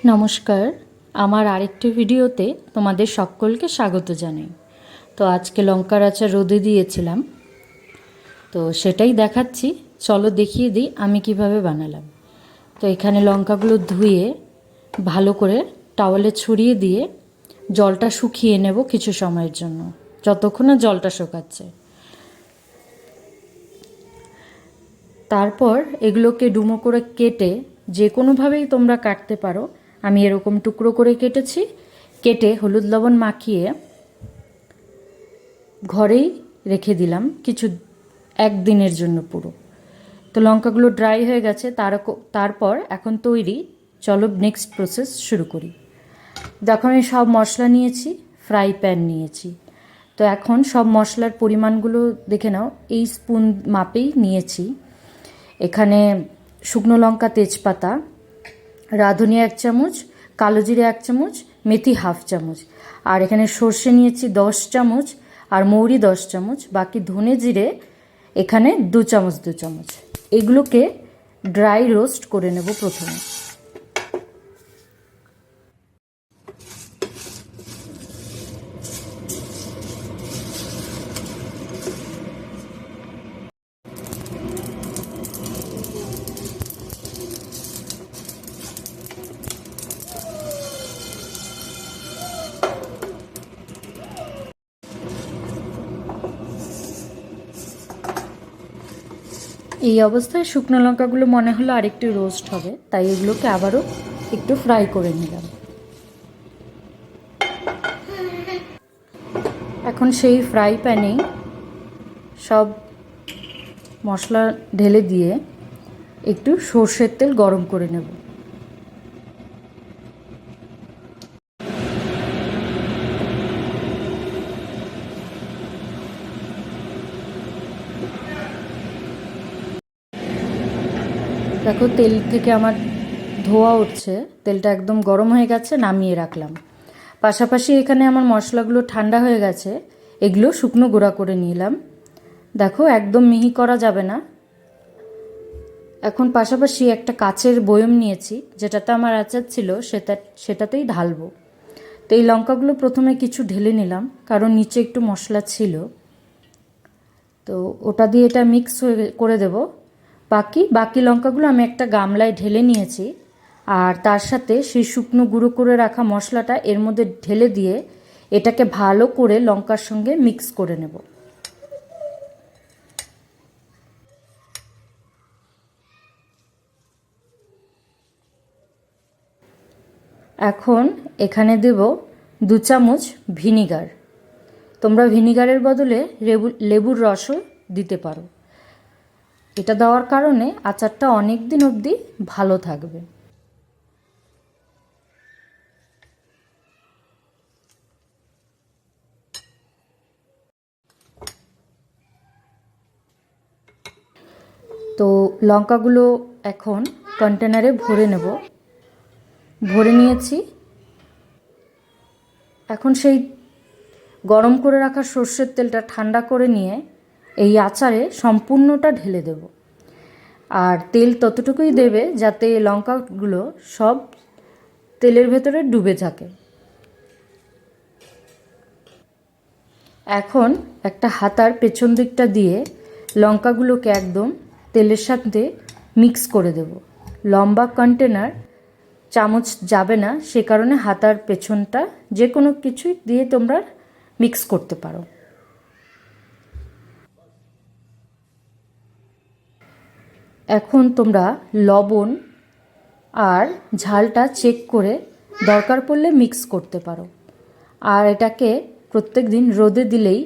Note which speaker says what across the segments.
Speaker 1: নমস্কার, আমার আরেকটি ভিডিওতে তোমাদের সকলকে স্বাগত জানাই। তো আজকে লঙ্কার আচার রোদে দিয়েছিলাম, তো সেটাই দেখাচ্ছি। চলো দেখিয়ে দিই আমি কিভাবে বানালাম। তো এখানে লঙ্কাগুলো ধুয়ে ভালো করে টাওয়ালে ছড়িয়ে দিয়ে জলটা শুকিয়ে নেব কিছু সময়ের জন্য, যতক্ষণ না জলটা শুকাচ্ছে। তারপর এগুলোকে ডুমো করে কেটে যে কোনোভাবেই তোমরা কাটতে পারো। আমি এরকম টুকরো করে কেটেছি। কেটে হলুদ লবণ মাখিয়ে ঘরেই রেখে দিলাম কিছু একদিনের জন্য পুরো। তো লঙ্কাগুলো ড্রাই হয়ে গেছে। তারপর এখন তৈরি। চলো নেক্সট প্রসেস শুরু করি। দেখো আমি সব মশলা নিয়েছি, ফ্রাই প্যান নিয়েছি। তো এখন সব মশলার পরিমাণগুলো দেখে নাও। এই স্পুন মাপেই নিয়েছি। এখানে শুকনো লঙ্কা, তেজপাতা, রাঁধুনি 1 চামচ, কালো জিরে 1 চামচ, মেথি 1/2 চামচ, আর এখানে সর্ষে নিয়েছি 10 চামচ, আর মৌরি 10 চামচ, বাকি ধনে জিরে এখানে 2 চামচ 2 চামচ। এগুলোকে ড্রাই রোস্ট করে নেব প্রথমে। এই অবস্থায় শুকনো লঙ্কাগুলো মনে হলো আরেকটু রোস্ট হবে, তাই এগুলোকে আবারও একটু ফ্রাই করে নিলাম। এখন সেই ফ্রাই প্যানেই সব মশলা ঢেলে দিয়ে একটু সর্ষের তেল গরম করে নেব। দেখো তেল থেকে আমার ধোয়া উঠছে, তেলটা একদম গরম হয়ে গেছে, নামিয়ে রাখলাম। পাশাপাশি এখানে আমার মশলাগুলো ঠান্ডা হয়ে গেছে, এগুলো শুকনো গুঁড়া করে নিলাম। দেখো একদম মিহি করা যাবে না। এখন পাশাপাশি একটা কাচের বয়ম নিয়েছি, যেটাতে আমার আচার ছিল সেটাতেই ঢালবো। তো এই লঙ্কাগুলো প্রথমে কিছু ঢেলে নিলাম, কারণ নিচে একটু মশলা ছিল। তো ওটা দিয়ে এটা মিক্স করে দেব। বাকি লঙ্কাগুলো আমি একটা গামলায় ঢেলে নিয়েছি, আর তার সাথে সেই শুকনো গুঁড়ো করে রাখা মশলাটা এর মধ্যে ঢেলে দিয়ে এটাকে ভালো করে লঙ্কার সঙ্গে মিক্স করে নেব। এখন এখানে দেব 2 চামচ ভিনিগার। তোমরা ভিনিগারের বদলে লেবুর রসও দিতে পারো। এটা দেওয়ার কারণে আচারটা অনেক দিন অবধি ভালো থাকবে। তো লঙ্কাগুলো এখন কন্টেনারে ভরে নেব। ভরে নিয়েছি। এখন সেই গরম করে রাখা সর্ষের তেলটা ঠান্ডা করে নিয়ে এই আচারে সম্পূর্ণটা ঢেলে দেব। আর তেল ততটুকুই দেবে যাতে লঙ্কাগুলো সব তেলের ভেতরে ডুবে থাকে। এখন একটা হাতার পেছন দিকটা দিয়ে লঙ্কাগুলোকে একদম তেলের সাথে মিক্স করে দেব। লম্বা কন্টেনার, চামচ যাবে না, সে কারণে হাতার পেছনটা যে কোনো কিছুই দিয়ে তোমরা মিক্স করতে পারো। এখন তোমরা লবণ আর ঝালটা চেক করে দরকার পড়লে মিক্স করতে পারো। আর এটাকে প্রত্যেক দিন রোদে দিলেই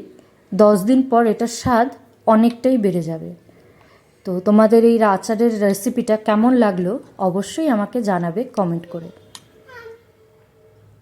Speaker 1: 10 দিন পর এটার স্বাদ অনেকটাই বেড়ে যাবে। তো তোমাদের এই আচারের রেসিপিটা কেমন লাগলো অবশ্যই আমাকে জানাবে কমেন্ট করে।